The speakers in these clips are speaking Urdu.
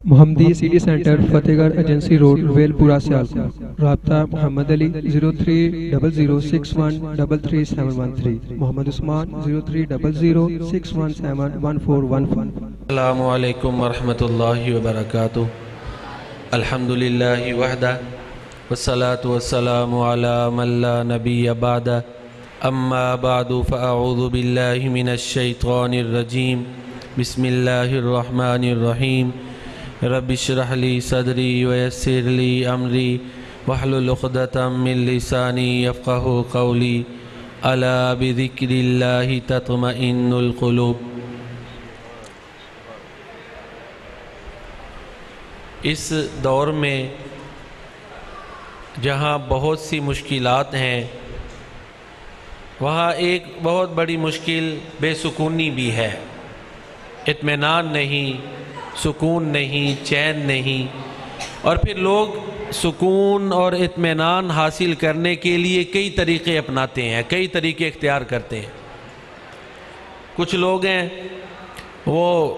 محمدی سٹی سینٹر فتح گڑھ ایجنسی روڈ ویل پورہ سیالکوٹ۔ رابطہ محمد علی 030061337113، محمد عثمان 030061711415۔ السلام علیکم ورحمۃ اللہ وبرکاتہ۔ الحمدللہ وحدہ والصلاة والسلام علی من لا نبی بعدہ، اما بعد فاعوذ باللہ من الشیطان الرجیم، بسم اللہ الرحمن الرحیم۔ رب اشرح لی صدری ویسر لی امری واحلل عقدۃ من لسانی یفقہوا قولی، الا بذکر اللہ تطمئن القلوب۔ اس دور میں جہاں بہت سی مشکلات ہیں، وہاں ایک بہت بڑی مشکل بے سکونی بھی ہے۔ اطمینان نہیں، سکون نہیں، چین نہیں، اور پھر لوگ سکون اور اطمینان حاصل کرنے کے لیے کئی طریقے اپناتے ہیں، کئی طریقے اختیار کرتے ہیں۔ کچھ لوگ ہیں وہ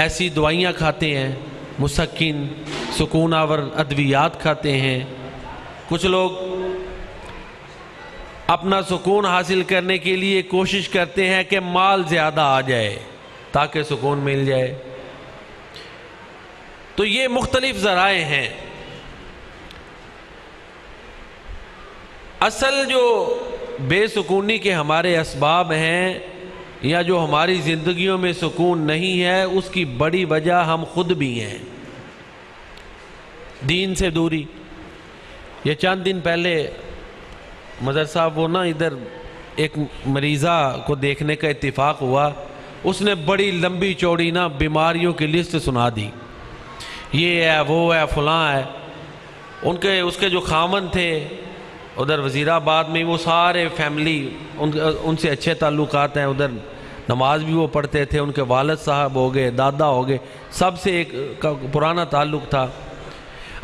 ایسی دوائیاں کھاتے ہیں، مسکن سکون آور ادویات کھاتے ہیں۔ کچھ لوگ اپنا سکون حاصل کرنے کے لیے کوشش کرتے ہیں کہ مال زیادہ آ جائے تاکہ سکون مل جائے۔ تو یہ مختلف ذرائع ہیں۔ اصل جو بے سکونی کے ہمارے اسباب ہیں یا جو ہماری زندگیوں میں سکون نہیں ہے، اس کی بڑی وجہ ہم خود بھی ہیں۔ دین سے دوری۔ یہ چند دن پہلے مظہر صاحب وہ ادھر ایک مریضہ کو دیکھنے کا اتفاق ہوا، اس نے بڑی لمبی چوڑی بیماریوں کی لسٹ سنا دی، یہ ہے وہ ہے فلاں ہے۔ اس کے جو خامن تھے ادھر وزیر آباد میں، وہ سارے فیملی ان سے اچھے تعلقات ہیں، ادھر نماز بھی وہ پڑھتے تھے، ان کے والد صاحب ہو گئے، دادا ہو گئے، سب سے ایک پرانا تعلق تھا۔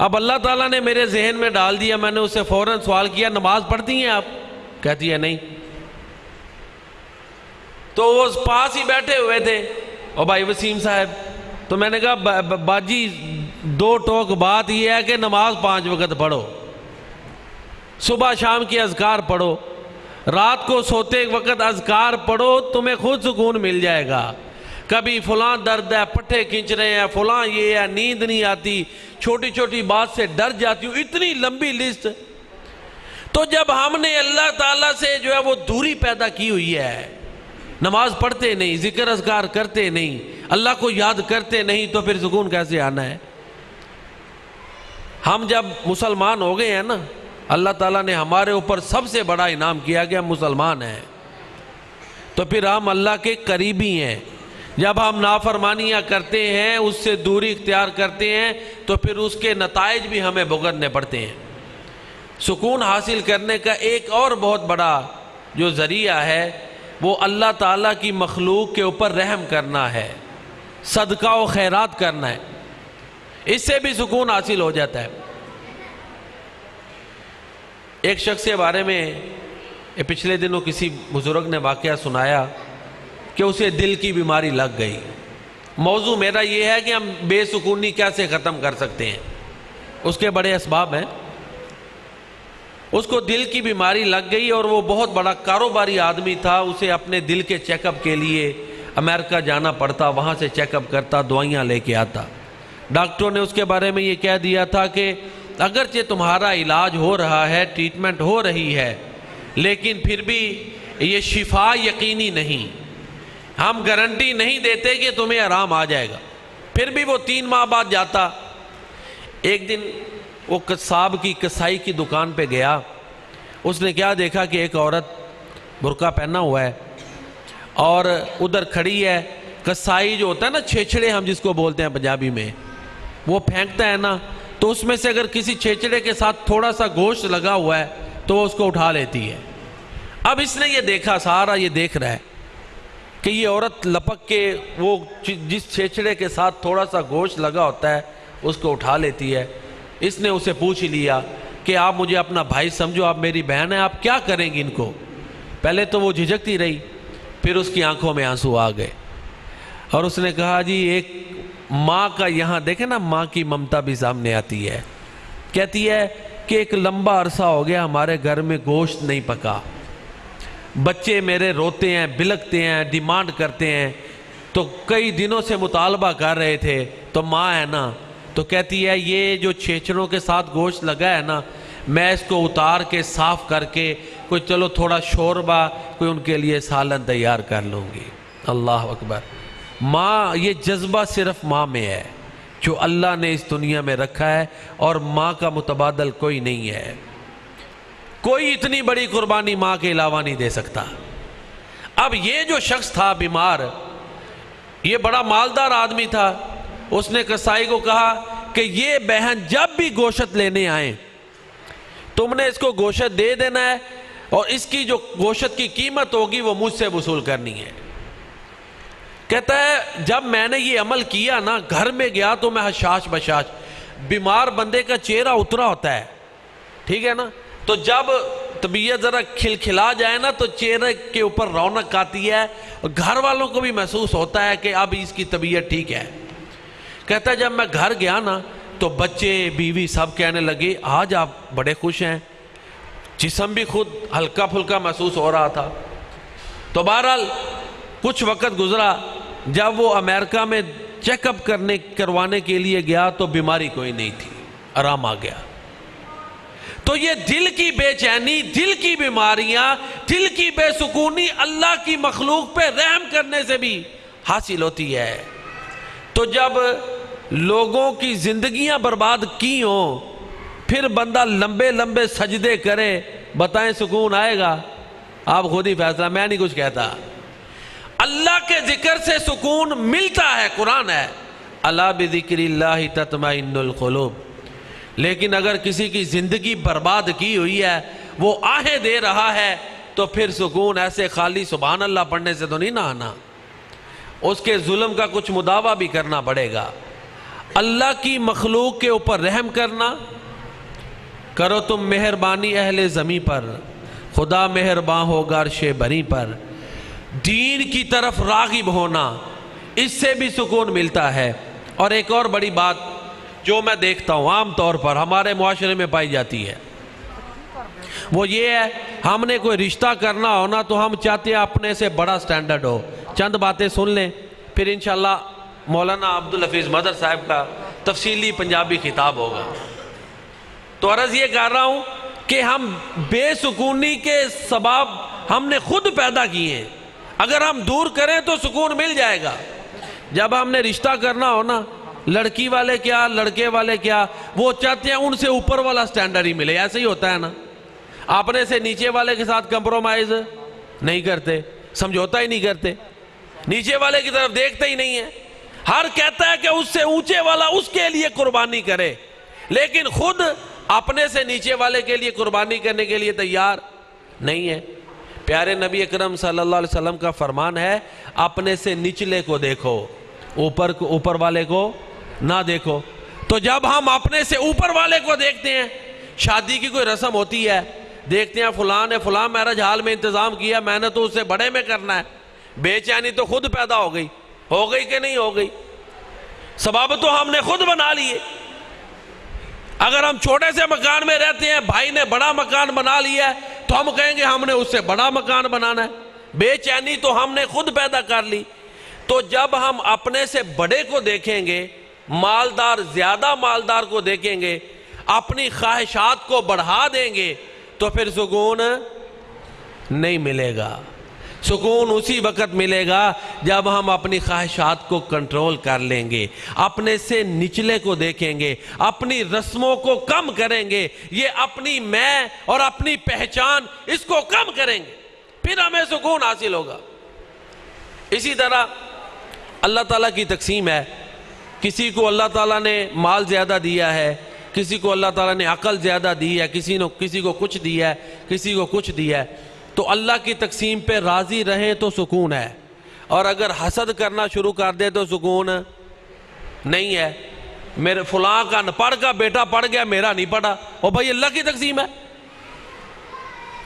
اب اللہ تعالیٰ نے میرے ذہن میں ڈال دیا، میں نے اس سے فوراً سوال کیا، نماز پڑھتی ہیں آپ؟ کہتی ہے نہیں۔ تو وہ پاس ہی بیٹھے ہوئے تھے، اور بھائی وسیم صاحب، تو میں نے کہا باجی دو ٹوک بات یہ ہے کہ نماز 5 وقت پڑھو، صبح شام کی اذکار پڑھو، رات کو سوتے وقت اذکار پڑھو، تمہیں خود سکون مل جائے گا۔ کبھی فلاں درد ہے، پٹھے کھنچ رہے ہیں، فلاں یہ ہے، نیند نہیں آتی، چھوٹی چھوٹی بات سے ڈر جاتی ہوں، اتنی لمبی لسٹ۔ تو جب ہم نے اللہ تعالیٰ سے جو ہے وہ دوری پیدا کی ہوئی ہے، نماز پڑھتے نہیں، ذکر اذکار کرتے نہیں، اللہ کو یاد کرتے نہیں، تو پھر سکون کیسے آنا ہے؟ ہم جب مسلمان ہو گئے ہیں اللہ تعالیٰ نے ہمارے اوپر سب سے بڑا انعام کیا کہ ہم مسلمان ہیں، تو پھر ہم اللہ کے قریبی ہیں۔ جب ہم نافرمانیاں کرتے ہیں، اس سے دوری اختیار کرتے ہیں، تو پھر اس کے نتائج بھی ہمیں بھگتنے پڑتے ہیں۔ سکون حاصل کرنے کا ایک اور بہت بڑا جو ذریعہ ہے، وہ اللہ تعالیٰ کی مخلوق کے اوپر رحم کرنا ہے، صدقہ و خیرات کرنا ہے، اس سے بھی سکون حاصل ہو جاتا ہے۔ ایک شخص کے بارے میں پچھلے دنوں کسی بزرگ نے واقعہ سنایا کہ اسے دل کی بیماری لگ گئی۔ موضوع میرا یہ ہے کہ ہم بے سکونی کیسے ختم کر سکتے ہیں، اس کے بڑے اسباب ہیں۔ اس کو دل کی بیماری لگ گئی اور وہ بہت بڑا کاروباری آدمی تھا، اسے اپنے دل کے چیک اپ کے لیے امریکہ جانا پڑتا، وہاں سے چیک اپ کرتا، دوائیاں لے کے آتا۔ ڈاکٹروں نے اس کے بارے میں یہ کہہ دیا تھا کہ اگرچہ تمہارا علاج ہو رہا ہے، ٹریٹمنٹ ہو رہی ہے، لیکن پھر بھی یہ شفا یقینی نہیں، ہم گارنٹی نہیں دیتے کہ تمہیں آرام آ جائے گا۔ پھر بھی وہ 3 ماہ بعد جاتا۔ ایک دن وہ قصاب کی کسائی کی دکان پہ گیا، اس نے کیا دیکھا کہ ایک عورت برقع پہنا ہوا ہے اور ادھر کھڑی ہے۔ کسائی جو ہوتا ہے چھیچڑے ہم جس کو بولتے ہیں پنجابی میں، وہ پھینکتا ہے تو اس میں سے اگر کسی چھیچڑے کے ساتھ تھوڑا سا گوشت لگا ہوا ہے تو وہ اس کو اٹھا لیتی ہے۔ اب اس نے یہ دیکھا، سارا یہ دیکھ رہا ہے کہ یہ عورت لپک کے وہ جس چھیچڑے کے ساتھ تھوڑا سا گوشت لگا ہوتا ہے اس کو اٹھا لیتی ہے۔ اس نے اسے پوچھ لیا کہ آپ مجھے اپنا بھائی سمجھو، آپ میری بہن ہیں، آپ کیا کریں گی ان کو؟ پہلے تو وہ جھجکتی رہی، پھر اس کی آنکھوں میں آنسو آ گئے اور اس نے کہا جی ایک ماں کا یہاں دیکھیں نا، ماں کی ممتا بھی سامنے آتی ہے. کہتی ہے کہ ایک لمبا عرصہ ہو گیا ہمارے گھر میں گوشت نہیں پکا، بچے میرے روتے ہیں، بلکتے ہیں، ڈیمانڈ کرتے ہیں، تو کئی دنوں سے مطالبہ کر رہے تھے. تو ماں ہے نا، تو کہتی ہے یہ جو چھیچڑوں کے ساتھ گوشت لگا ہے نا، میں اس کو اتار کے صاف کر کے کوئی چلو تھوڑا شوربہ، کوئی ان کے لیے سالن تیار کر لوں گی. اللہ اکبر. ماں، یہ جذبہ صرف ماں میں ہے جو اللہ نے اس دنیا میں رکھا ہے، اور ماں کا متبادل کوئی نہیں ہے. کوئی اتنی بڑی قربانی ماں کے علاوہ نہیں دے سکتا. اب یہ جو شخص تھا بیمار، یہ بڑا مالدار آدمی تھا. اس نے قصائی کو کہا کہ یہ بہن جب بھی گوشت لینے آئیں تم نے اس کو گوشت دے دینا ہے، اور اس کی جو گوشت کی قیمت ہوگی وہ مجھ سے وصول کرنی ہے. کہتا ہے جب میں نے یہ عمل کیا نا، گھر میں گیا تو میں حشاش بشاش. بیمار بندے کا چہرہ اترا ہوتا ہے، ٹھیک ہے نا، تو جب طبیعت ذرا کھلکھلا جائے نا تو چہرے کے اوپر رونق آتی ہے، اور گھر والوں کو بھی محسوس ہوتا ہے کہ اب اس کی طبیعت ٹھیک ہے. کہتا ہے جب میں گھر گیا نا تو بچے بیوی سب کہنے لگے آج آپ بڑے خوش ہیں. جسم بھی خود ہلکا پھلکا محسوس ہو رہا تھا. تو بہرحال کچھ وقت گزرا، جب وہ امریکہ میں چیک اپ کروانے کے لیے گیا تو بیماری کوئی نہیں تھی، آرام آ گیا. تو یہ دل کی بے چینی، دل کی بیماریاں، دل کی بے سکونی اللہ کی مخلوق پہ رحم کرنے سے بھی حاصل ہوتی ہے. تو جب لوگوں کی زندگیاں برباد کی ہوں، پھر بندہ لمبے لمبے سجدے کرے، بتائیں سکون آئے گا؟ آپ خود ہی فیصلہ، میں نہیں کچھ کہتا. اللہ کے ذکر سے سکون ملتا ہے، قرآن ہے الا بذکر اللہ تطمئن القلوب. لیکن اگر کسی کی زندگی برباد کی ہوئی ہے، وہ آہیں دے رہا ہے، تو پھر سکون ایسے خالی سبحان اللہ پڑھنے سے تو نہیں نہ آنا، اس کے ظلم کا کچھ مداوع بھی کرنا پڑے گا. اللہ کی مخلوق کے اوپر رحم کرنا. کرو تم مہربانی اہل زمیں پر، خدا مہرباں ہوگا عرش بری پر. دین کی طرف راغب ہونا، اس سے بھی سکون ملتا ہے. اور ایک اور بڑی بات جو میں دیکھتا ہوں عام طور پر ہمارے معاشرے میں پائی جاتی ہے، وہ یہ ہے ہم نے کوئی رشتہ کرنا ہونا تو ہم چاہتے ہیں اپنے سے بڑا سٹینڈرڈ ہو. چند باتیں سن لیں، پھر انشاءاللہ مولانا عبدالحفیظ مدر صاحب کا تفصیلی پنجابی خطاب ہوگا. تو عرض یہ کر رہا ہوں کہ ہم بے سکونی کے سبب ہم نے خود پیدا کیے ہیں. اگر ہم دور کریں تو سکون مل جائے گا. جب ہم نے رشتہ کرنا ہو نا، لڑکی والے کیا لڑکے والے کیا، وہ چاہتے ہیں ان سے اوپر والا سٹینڈرڈ ہی ملے. ایسے ہی ہوتا ہے نا، اپنے سے نیچے والے کے ساتھ کمپرومائز نہیں کرتے، سمجھوتا ہی نہیں کرتے، نیچے والے کی طرف دیکھتے ہی نہیں ہے. ہر کہتا ہے کہ اس سے اونچے والا اس کے لیے قربانی کرے، لیکن خود اپنے سے نیچے والے کے لیے قربانی کرنے کے لیے تیار نہیں ہے. پیارے نبی اکرم صلی اللہ علیہ وسلم کا فرمان ہے اپنے سے نچلے کو دیکھو، اوپر والے کو نہ دیکھو. تو جب ہم اپنے سے اوپر والے کو دیکھتے ہیں، شادی کی کوئی رسم ہوتی ہے، دیکھتے ہیں فلاں نے فلاں میرج ہال میں انتظام کیا، میں نے تو اس سے بڑے میں کرنا ہے. بے چینی تو خود پیدا ہو گئی کہ نہیں ہو گئی؟ سبب تو ہم نے خود بنا لیے. اگر ہم چھوٹے سے مکان میں رہتے ہیں، بھائی نے بڑا مکان بنا لیا ہے، تو ہم کہیں گے ہم نے اس سے بڑا مکان بنانا ہے. بے چینی تو ہم نے خود پیدا کر لی. تو جب ہم اپنے سے بڑے کو دیکھیں گے، مالدار زیادہ مالدار کو دیکھیں گے، اپنی خواہشات کو بڑھا دیں گے، تو پھر سکون نہیں ملے گا. سکون اسی وقت ملے گا جب ہم اپنی خواہشات کو کنٹرول کر لیں گے، اپنے سے نچلے کو دیکھیں گے، اپنی رسموں کو کم کریں گے، یہ اپنی میں اور اپنی پہچان اس کو کم کریں گے، پھر ہمیں سکون حاصل ہوگا. اسی طرح اللہ تعالیٰ کی تقسیم ہے. کسی کو اللہ تعالیٰ نے مال زیادہ دیا ہے، کسی کو اللہ تعالیٰ نے عقل زیادہ دی ہے، کسی کو کچھ دیا ہے، کسی کو کچھ دیا ہے. تو اللہ کی تقسیم پہ راضی رہیں تو سکون ہے، اور اگر حسد کرنا شروع کر دے تو سکون نہیں ہے. میرے فلاں کا پڑھ کا بیٹا پڑھ گیا، میرا نہیں پڑھا. اور بھائی اللہ کی تقسیم ہے،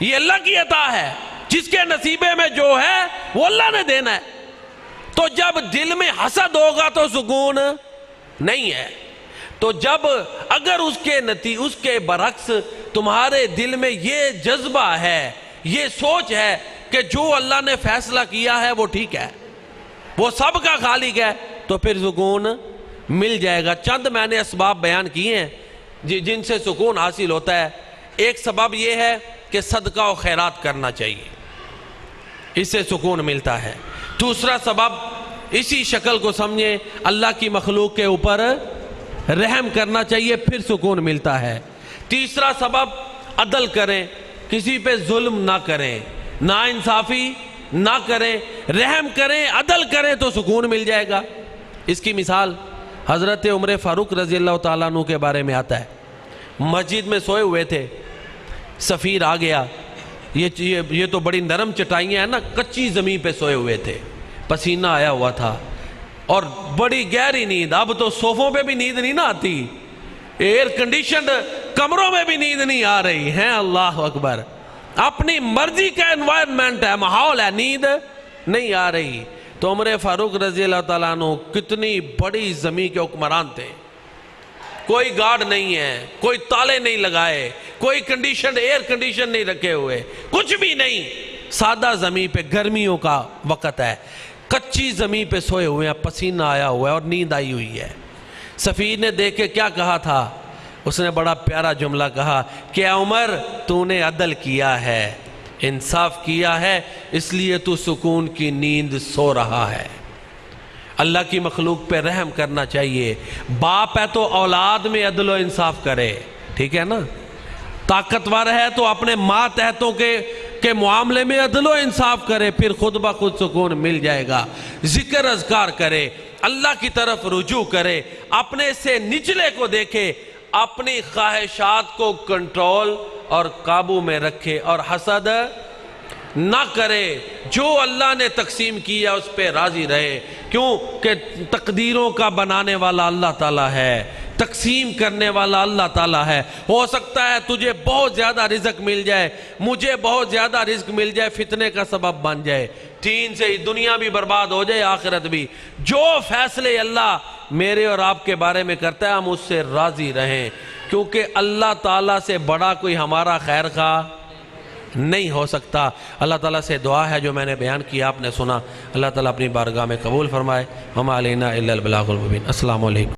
یہ اللہ کی عطا ہے، جس کے نصیبے میں جو ہے وہ اللہ نے دینا ہے. تو جب دل میں حسد ہوگا تو سکون نہیں ہے۔ تو جب اگر اس کے برعکس تمہارے دل میں یہ جذبہ ہے، یہ سوچ ہے کہ جو اللہ نے فیصلہ کیا ہے وہ ٹھیک ہے، وہ سب کا خالق ہے، تو پھر سکون مل جائے گا۔ چند میں نے اسباب بیان کیے ہیں جن سے سکون حاصل ہوتا ہے۔ ایک سبب یہ ہے کہ صدقہ و خیرات کرنا چاہیے، اس سے سکون ملتا ہے۔ دوسرا سبب اسی شکل کو سمجھیں، اللہ کی مخلوق کے اوپر رحم کرنا چاہیے، پھر سکون ملتا ہے۔ تیسرا سبب عدل کریں، کسی پہ ظلم نہ کریں، ناانصافی نہ کریں، رحم کریں، عدل کریں تو سکون مل جائے گا۔ اس کی مثال حضرت عمر فاروق رضی اللہ تعالیٰ عنہ کے بارے میں آتا ہے۔ مسجد میں سوئے ہوئے تھے، سفیر آ گیا، یہ تو بڑی نرم چٹائیاں ہیں نا، کچی زمین پہ سوئے ہوئے تھے، پسینہ آیا ہوا تھا اور بڑی گہری نیند۔ اب تو صوفوں پہ بھی نیند نہیں نہ آتی، ایئر کنڈیشنڈ کمروں میں بھی نیند نہیں آ رہی ہے۔ اللہ اکبر، اپنی مرضی کا انوائرمنٹ ہے، ماحول ہے، نیند نہیں آ رہی۔ تو عمر فاروق رضی اللہ تعالیٰ عنہ کتنی بڑی زمین کے حکمران تھے، کوئی گارڈ نہیں ہے، کوئی تالے نہیں لگائے، کوئی ایئر کنڈیشن نہیں رکھے ہوئے، کچھ بھی نہیں، سادہ زمین پہ، گرمیوں کا وقت ہے، کچی زمین پہ سوئے ہوئے ہیں، پسینہ آیا ہوا ہے اور نیند آئی ہوئی ہے۔ سفیر نے دیکھ کے کیا کہا تھا؟ اس نے بڑا پیارا جملہ کہا کہ اے عمر، تو نے عدل کیا ہے، انصاف کیا ہے، اس لیے تو سکون کی نیند سو رہا ہے۔ اللہ کی مخلوق پہ رحم کرنا چاہیے۔ باپ ہے تو اولاد میں عدل و انصاف کرے، ٹھیک ہے نا؟ طاقتور ہے تو اپنے ماتحتوں کے معاملے میں عدل و انصاف کرے، پھر خود بخود سکون مل جائے گا۔ ذکر اذکار کرے، اللہ کی طرف رجوع کرے، اپنے سے نچلے کو دیکھے، اپنی خواہشات کو کنٹرول اور قابو میں رکھے، اور حسد نہ کرے۔ جو اللہ نے تقسیم کیا اس پہ راضی رہے، کیوں کہ تقدیروں کا بنانے والا اللہ تعالیٰ ہے، تقسیم کرنے والا اللہ تعالیٰ ہے۔ ہو سکتا ہے تجھے بہت زیادہ رزق مل جائے، مجھے بہت زیادہ رزق مل جائے، فتنے کا سبب بن جائے، تین سے ہی دنیا بھی برباد ہو جائے، آخرت بھی۔ جو فیصلے اللہ میرے اور آپ کے بارے میں کرتا ہے ہم اس سے راضی رہیں، کیونکہ اللہ تعالیٰ سے بڑا کوئی ہمارا خیر خواہ نہیں ہو سکتا۔ اللہ تعالیٰ سے دعا ہے جو میں نے بیان کیا آپ نے سنا، اللہ تعالیٰ اپنی بارگاہ میں قبول فرمائے۔ وما علینا الا البلاغ المبین۔ السلام علیکم۔